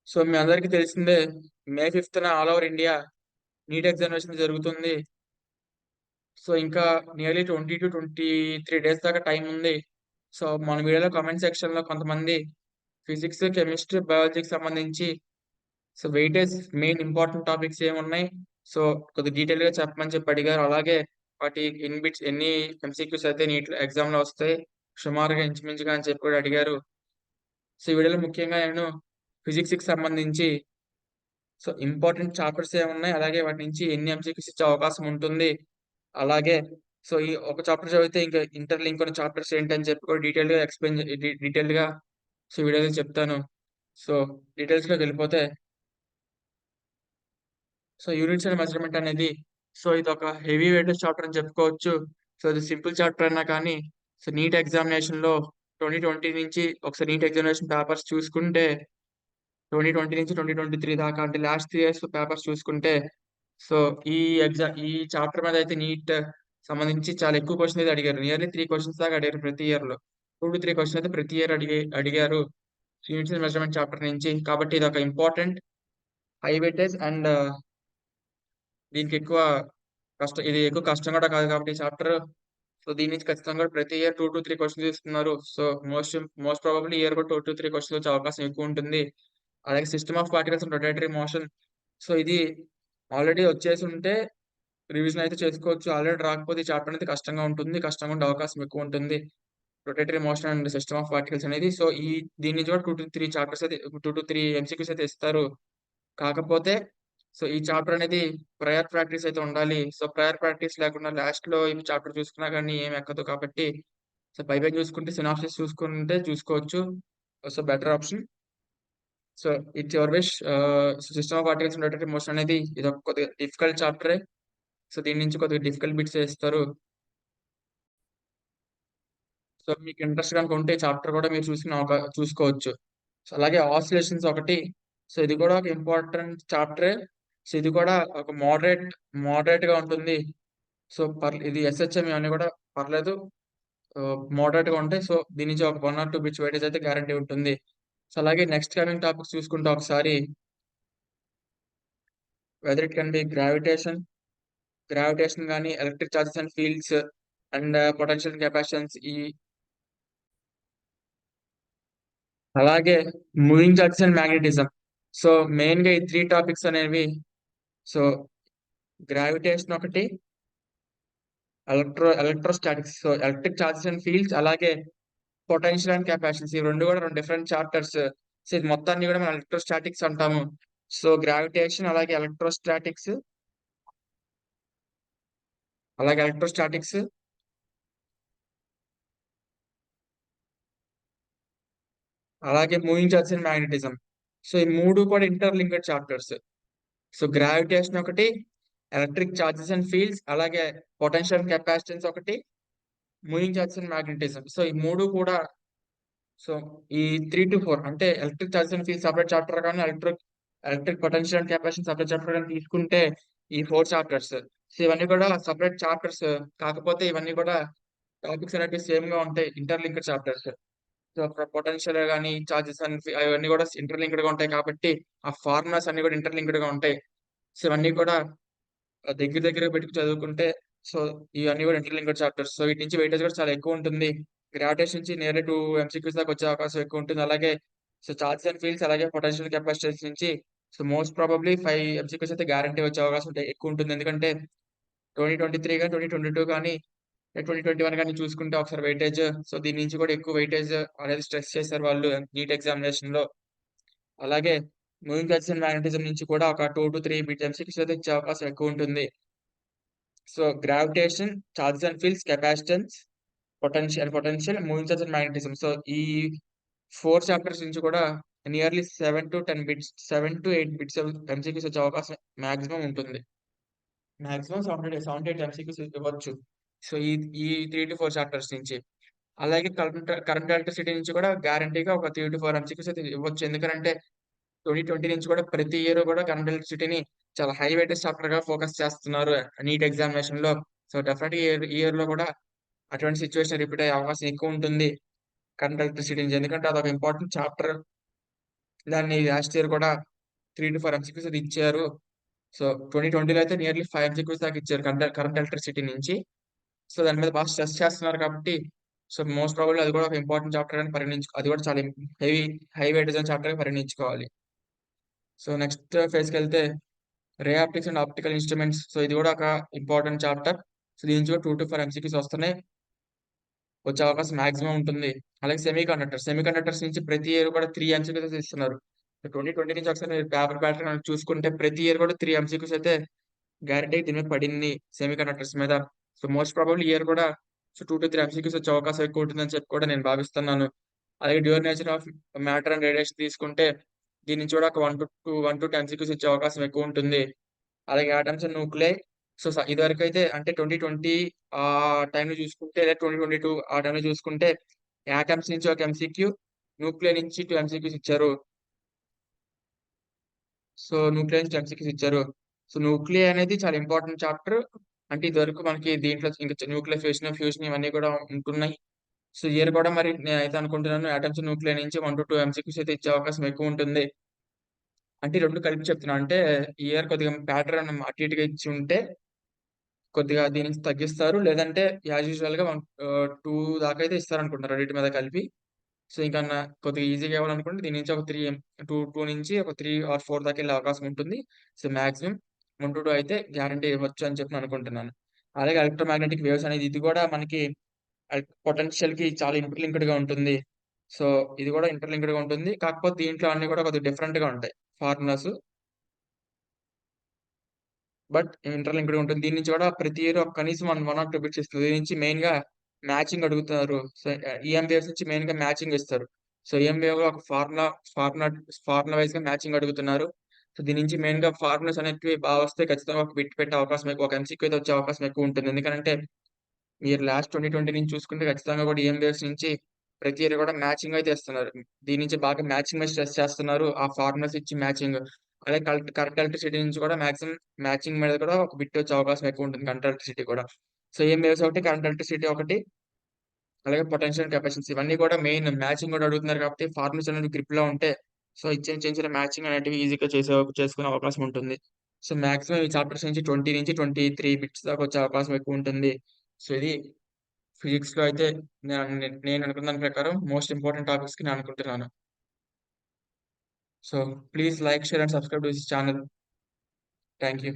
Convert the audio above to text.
So, మీ అందరికీ తెలిసిందే మే 5థ్ all over India NEET examination జరుగుతుంది. సో, ఇంకా నియర్లీ 20-23 డేస్ దాకా టైం ఉంది. సో, మన వీడియోలో కామెంట్ సెక్షన్‌లో కొంతమంది ఫిజిక్స్, కెమిస్ట్రీ, బయాలజీకి సంబంధించి వెయిటేజ్ మెయిన్ ఇంపార్టెంట్ టాపిక్స్ ఏమున్నాయి? సో, కొద్దిగా డీటెయిల్‌గా చెప్పమని చెప్పి అడిగారు. అలాగే వాటి ఎన్ని ఎంసీక్యూస్ అయితే నీట్‌లో ఎగ్జామ్‌లో వస్తాయి? సుమారుగా ఇంచుమించుగా అని చెప్పి కూడా అడిగారు. సో, ఈ వీడియోలో ముఖ్యంగా నేను ఫిజిక్స్‌కి సంబంధించి ఇంపార్టెంట్ చాప్టర్స్ ఏమున్నాయి? అలాగే వాటి నుంచి ఎన్ని ఎంసీక్యూస్ ఇచ్చే అవకాశం ఉంటుంది? అలాగే ఈ ఒక చాప్టర్ చదివితే ఇంకా ఇంటర్‌లింక్ ఉన్న చాప్టర్స్ ఏంటని చెప్పి కూడా డీటెయిల్‌గా ఎక్స్‌ప్లెయిన్ డీటెయిల్డ్‌గా వీడియోలో చెప్తాను. సో, డీటెయిల్స్‌లోకెళ్ళిపోతే యూనిట్స్ అండ్ మెజర్‌మెంట్ అనేది ఇదొక హెవీ వెయిటేజ్ చాప్టర్ అని చెప్పుకోవచ్చు. ఇది సింపుల్ చాప్టర్ అయినా కానీ నీట్ ఎగ్జామినేషన్‌లో 2020 నుంచి ఒకసారి నీట్ ఎగ్జామినేషన్ పేపర్స్ చూసుకుంటే 2020 నుంచి 2023 దాకా అంటే లాస్ట్ 3 ఇయర్స్ పేపర్స్ చూసుకుంటే సో, ఈ చాప్టర్ మీద అయితే నీట్ సంబంధించి చాలా ఎక్కువ క్వెషన్స్ అయితే అడిగారు. నియర్లీ 3 క్వెషన్స్ దాకా అడిగారు ప్రతి ఇయర్‌లో. 2-3 క్వెషన్స్ అయితే ప్రతి ఇయర్ అడిగారు. యూనిట్స్ అండ్ మెజర్‌మెంట్ చాప్టర్ నుంచి. కాబట్టి ఇదొక ఇంపార్టెంట్ హై వెయిటేజ్ అండ్ దీనికి ఇది ఎక్కువ కష్టం కూడా కాదు కాబట్టి ఈ చాప్టర్ దీని నుంచి ఖచ్చితంగా ప్రతి ఇయర్ 2-3 క్వెషన్స్ ఇస్తున్నారు. మోస్ట్ ప్రాబబ్లీ ఈ ఇయర్ కూడా 2-3 క్వెషన్స్ వచ్చే అవకాశం ఎక్కువ ఉంటుంది. అలాగే system of particles and rotatory motion. ఇది ఆల్రెడీ వచ్చేసుంటే రివిజన్ అయితే చేసుకోవచ్చు. ఆల్రెడీ రాకపోతే ఈ చాప్టర్ అనేది కష్టంగా ఉంటుంది. కష్టంగా ఉండే అవకాశం ఎక్కువ ఉంటుంది. Rotatory motion and system of particles అనేది. దీని నుంచి కూడా 2-3 చాప్టర్స్ అయితే 2-3 ఎంసీక్యూస్ అయితే ఇస్తారు. కాకపోతే ఈ చాప్టర్ అనేది ప్రయర్ ప్రాక్టీస్ అయితే ఉండాలి. ప్రయర్ ప్రాక్టీస్ లేకుండా లాస్ట్‌లో ఈ చాప్టర్ చూసుకున్నా గాని ఏమి ఎక్కదు కాబట్టి పైపైన చూసుకుంటే సినాప్సిస్ చూసుకుంటే చూసుకోవచ్చు. Better option. So, it's your wish. System of particles and rotatory motion అనేది ఇదొక కొద్దిగా డిఫికల్ట్ చాప్టరే. దీని నుంచి కొద్దిగా డిఫికల్ట్ బిట్సే ఇస్తారు. మీకు ఇంట్రెస్ట్ గనుక ఉంటే ఈ చాప్టర్ కూడా మీరు చూసుకోవచ్చు. అలాగే ఆసిలేషన్స్ ఒకటి. ఇది కూడా ఒక ఇంపార్టెంట్ చాప్టరే. ఇది కూడా ఒక మోడరేట్‌గా ఉంటుంది. ఇది ఎస్‌హెచ్‌ఎం ఇవన్నీ కూడా పర్లేదు. మోడరేట్‌గా ఉంటాయి. దీని నుంచి ఒక 1 ఆర్ 2 బిట్స్ వెయిటేజ్ అయితే గ్యారంటీ ఉంటుంది. అలాగే నెక్స్ట్ కమింగ్ టాపిక్స్ చూసుకుంటే ఒకసారి whether it can be gravitation గాని, electric charges and fields and potential capacitance అలాగే మూవింగ్ చార్జెస్ అండ్ మాగ్నెటిజం. మెయిన్‌గా ఈ 3 టాపిక్స్ అనేవి సో, గ్రావిటేషన్ ఒకటి, electrostatics. Electric charges and fields అలాగే పొటెన్షియల్ అండ్ కెపాసిటెన్స్. ఈ 2 కూడా 2 డిఫరెంట్ చాప్టర్స్. ఇది మొత్తాన్ని కూడా మనం ఎలక్ట్రోస్టాటిక్స్ అంటాము. గ్రావిటేషన్ అలాగే ఎలక్ట్రోస్టాటిక్స్ అలాగే మూవింగ్ చార్జెస్ అండ్ మాగ్నెటిజం. ఈ 3 కూడా ఇంటర్‌లింక్డ్ చాప్టర్స్. గ్రావిటేషన్ ఒకటి, ఎలక్ట్రిక్ చార్జెస్ అండ్ ఫీల్డ్స్ అలాగే పొటెన్షియల్ కెపాసిటెన్స్ ఒకటి, మూవింగ్ చార్జెస్ అండ్ మాగ్నెటిజం. ఈ 3 కూడా సో, ఈ 3-4 అంటే electric charges and fields separate chapter గాని, electric potential and capacitance separate chapter గాని తీసుకుంటే ఈ 4 చాప్టర్స్. ఇవన్నీ కూడా సెపరేట్ చాప్టర్స్. కాకపోతే ఇవన్నీ కూడా టాపిక్స్ అనేటివి సేమ్‌గా ఉంటాయి. Interlinked chapters. పొటెన్షియల్ గాని, చార్జెస్ అండ్ అవన్నీ కూడా ఇంటర్‌లింక్డ్‌గా ఉంటాయి కాబట్టి ఆ ఫార్ములాస్ అన్నీ కూడా ఇంటర్‌లింక్డ్‌గా ఉంటాయి. ఇవన్నీ కూడా దగ్గర దగ్గరగా పెట్టుకొని చదువుకుంటే సో, ఇవన్నీ కూడా ఇంటర్‌లింక్డ్ చాప్టర్స్. వీటి నుంచి వెయిటేజ్ కూడా చాలా ఎక్కువుంటుంది. గ్రావిటేషన్ నుంచి నియర్లీ 2 ఎంసీక్యూస్ దాకా వచ్చే అవకాశం ఎక్కువుంటుంది. అలాగే చార్జెస్ అండ్ ఫీల్డ్స్ అలాగే పొటెన్షియల్ కెపాసిటెన్స్ నుంచి మోస్ట్ ప్రాబబ్లీ 5 ఎంసీక్యూస్ అయితే గ్యారంటీ వచ్చే అవకాశం ఎక్కువుంటుంది. ఎందుకంటే 2023 గాని, 2022 గాని, 2021 గాని చూసుకుంటే ఒకసారి వెయిటేజ్ దీని నుంచి కూడా ఎక్కువ వెయిటేజ్ అనేది స్ట్రెస్ చేశారు వాళ్ళు నీట్ ఎగ్జామినేషన్‌లో. అలాగే మూవింగ్ చార్జెస్ అండ్ మాగ్నెటిజం నుంచి కూడా ఒక 2-3 బిట్ ఎంసీక్యూస్ అయితే ఇచ్చే అవకాశం ఎక్కువుంటుంది. Gravitation, charges and fields, capacitance, potential, moving charge and magnetism. ఈ 4 చాప్టర్స్ నుంచి కూడా నియర్లీ 7-8 బిట్స్ ఎంసీక్యూస్ వచ్చే అవకాశం మాక్సిమం ఉంటుంది. మాక్సిమం 7-8 ఎంసీక్యూస్ ఇవ్వచ్చు. ఈ ఈ 3-4 చాప్టర్స్ నుంచి. అలాగే కరెంట్ ఎలక్ట్రిసిటీ నుంచి కూడా గ్యారంటీగా ఒక 3-4 ఎంసీక్యూస్ అయితే ఇవ్వచ్చు. ఎందుకనంటే 2020 నుంచి కూడా ప్రతి ఇయర్ కూడా కరెంట్ ఎలక్ట్రిసిటీని చాలా హై వెయిటేజ్ చాప్టర్‌గా ఫోకస్ చేస్తున్నారు నీట్ ఎగ్జామినేషన్‌లో. డెఫినెట్‌గా ఈ ఇయర్‌లో కూడా అటువంటి సిట్యుయేషన్ రిపీట్ అయ్యే అవకాశం ఎక్కువుంటుంది. కరెంట్ ఎలక్ట్రిసిటీ నుంచి. ఎందుకంటే అదొక ఇంపార్టెంట్ చాప్టర్. దాన్ని లాస్ట్ ఇయర్ కూడా 3-4 ఎంసీక్యూస్ అది ఇచ్చారు. సో 2020లో అయితే నియర్లీ 5 ఎంసీక్యూస్ దాకా ఇచ్చారు కరెంట్ ఎలక్ట్రిసిటీ నుంచి. సో దాని మీద బాగా స్ట్రెస్ చేస్తున్నారు కాబట్టి సో మోస్ట్ ప్రాబబ్లీ అది కూడా ఒక ఇంపార్టెంట్ చాప్టర్ అని అది కూడా చాలా హెవీ హై వెయిటేజ్ చాప్టర్ పరిగణించుకోవాలి. సో నెక్స్ట్ ఫేజ్కి వెళ్తే ray optics and optical instruments. So ఇది కూడా ఒక ఇంపార్టెంట్ చాప్టర్. సో దీని నుంచి కూడా 2-4 ఎంసీక్యూస్ వస్తున్నాయి, వచ్చే అవకాశం మాక్సిమం ఉంటుంది. అలాగే సెమీ కండక్టర్స్ నుంచి ప్రతి ఇయర్ కూడా 3 ఎంసీక్యూస్ ఇస్తున్నారు. 2020 నుంచి ఒకసారి మీరు పేపర్ ప్యాటర్న్ చూసుకుంటే ప్రతి ఇయర్ కూడా 3 ఎంసీక్యూస్ అయితే గ్యారంటీ దీని మీద పడింది సెమీ కండక్టర్స్ మీద. సో మోస్ట్ ప్రాబబ్లీ ఇయర్ కూడా సో 2-3 ఎంసీక్యూస్ వచ్చే అవకాశం ఎక్కువ ఉంటుందని చెప్పి కూడా నేను భావిస్తున్నాను. అలాగే dual nature of matter and radiation తీసుకుంటే దీని నుంచి కూడా ఒక 1-2 ఎంసీక్యూస్ ఇచ్చే అవకాశం ఎక్కువ ఉంటుంది. అలాగే ఆటమ్స్ అండ్ న్యూక్లియై. సో ఇదివరకైతే అంటే 2020 ఆ టైంలో చూసుకుంటే లేదా 2022 ఆ టైంలో చూసుకుంటే యాటమ్స్ నుంచి ఒక ఎంసీక్యూ, న్యూక్లియై నుంచి 2 ఎంసీక్యూస్ ఇచ్చారు. సో న్యూక్లియై నుంచి ఎంసీక్యూస్ ఇచ్చారు. సో న్యూక్లియై అనేది చాలా ఇంపార్టెంట్ చాప్టర్. అంటే ఇదివరకు మనకి దీంట్లో ఇంకా న్యూక్లియర్ ఫ్యూజన్ ఇవన్నీ కూడా ఉంటున్నాయి. సో ఇయర్ కూడా మరి నేనైతే అనుకుంటున్నాను ఆటమ్స్, న్యూక్లియై నుంచి 1-2 ఎంసీక్యూస్ అయితే ఇచ్చే అవకాశం ఎక్కువ ఉంటుంది. అంటే 2 కలిపి చెప్తున్నాను. అంటే ఈ ఇయర్ కొద్దిగా ప్యాటర్న్ అటు ఇటుగా ఇచ్చి ఉంటే కొద్దిగా దీని నుంచి తగ్గిస్తారు. లేదంటే యాజ్ యూజువల్‌గా 2 దాకా అయితే ఇస్తారనుకుంటున్నా రెండిటి మీద కలిపి. సో ఇంకన్నా కొద్దిగా ఈజీగా ఇవ్వాలనుకుంటే దీని నుంచి ఒక 2 నుంచి ఒక 3 ఆర్ 4 దాకా ఎళ్ళే అవకాశం ఉంటుంది. సో మాక్సిమం 1-2 అయితే గ్యారంటీ ఇవ్వచ్చు అని చెప్పి అనుకుంటున్నాను. అలాగే ఎలక్ట్రోమాగ్నెటిక్ వేవ్స్ అనేది ఇది కూడా మనకి పొటెన్షియల్‌కి చాలా ఇంటర్‌లింక్డ్‌గా ఉంటుంది. సో ఇది కూడా ఇంటర్‌లింక్డ్‌గా ఉంటుంది. కాకపోతే దీంట్లో అన్నీ కూడా కొద్దిగా డిఫరెంట్‌గా ఉంటాయి ఫార్ములాస్. బట్ ఇంటర్‌లింక్డ్‌గా ఉంటుంది. దీని నుంచి కూడా ప్రతి ఇయర్ ఒక కనీసం 1 ఆర్ 2 బిట్స్ ఇస్తుంది. దీని నుంచి మెయిన్‌గా మ్యాచింగ్ అడుగుతారు. సో, ఈఎంబీఎస్ నుంచి మెయిన్‌గా మ్యాచింగ్ ఇస్తారు. సో, ఈఎంబీఏలో ఒక ఫార్ములా ఫార్ములా వైస్‌గా మ్యాచింగ్ అడుగుతున్నారు. సో, దీని నుంచి మెయిన్‌గా ఫార్ములాస్ అనేటివి వస్తే ఖచ్చితంగా ఒక బిట్ పెట్టే అవకాశం ఒక ఎంసీక్యూ అయితే వచ్చే అవకాశం ఎక్కువ ఉంటుంది. ఎందుకనంటే మీరు లాస్ట్ 2020 నుంచి చూసుకుంటే ఖచ్చితంగా కూడా ఈఎంబీఎస్ నుంచి ప్రతి ఇయర్ కూడా మ్యాచింగ్ అయితే ఇస్తున్నారు. దీని నుంచి బాగా మ్యాచింగ్ మీద స్ట్రెస్ చేస్తున్నారు. ఆ ఫార్ములాస్ ఇచ్చి మ్యాచింగ్. అలాగే కరెంట్ ఎలక్ట్రిసిటీ నుంచి కూడా మాక్సిమం మ్యాచింగ్ మీద కూడా ఒక బిట్ వచ్చే అవకాశం ఎక్కువ ఉంటుంది కరెంట్ ఎలక్ట్రిసిటీ కూడా. సో, ఈఎంబీఎస్ ఒకటి, కరెంట్ ఎలక్ట్రిసిటీ ఒకటి, అలాగే పొటెన్షియల్ కెపాసిటెన్స్ ఇవన్నీ కూడా మెయిన్ మ్యాచింగ్ కూడా అడుగుతున్నారు కాబట్టి ఫార్ములాస్ అనేవి గ్రిప్‌లో ఉంటే సో, చిన్న చిన్న మ్యాచింగ్ అనేటివి ఈజీగా చేసుకునే అవకాశం ఉంటుంది. సో, మాక్సిమం ఈ చాప్టర్స్ నుంచి 20 నుంచి 23 బిట్స్ దాకా వచ్చే అవకాశం ఎక్కువ ఉంటుంది. సో, ఇది ఫిజిక్స్‌లో అయితే నేను అనుకున్న దాని ప్రకారం మోస్ట్ ఇంపార్టెంట్ టాపిక్స్‌కి నేను అనుకుంటున్నాను. So, please like, share and subscribe to this channel. Thank you.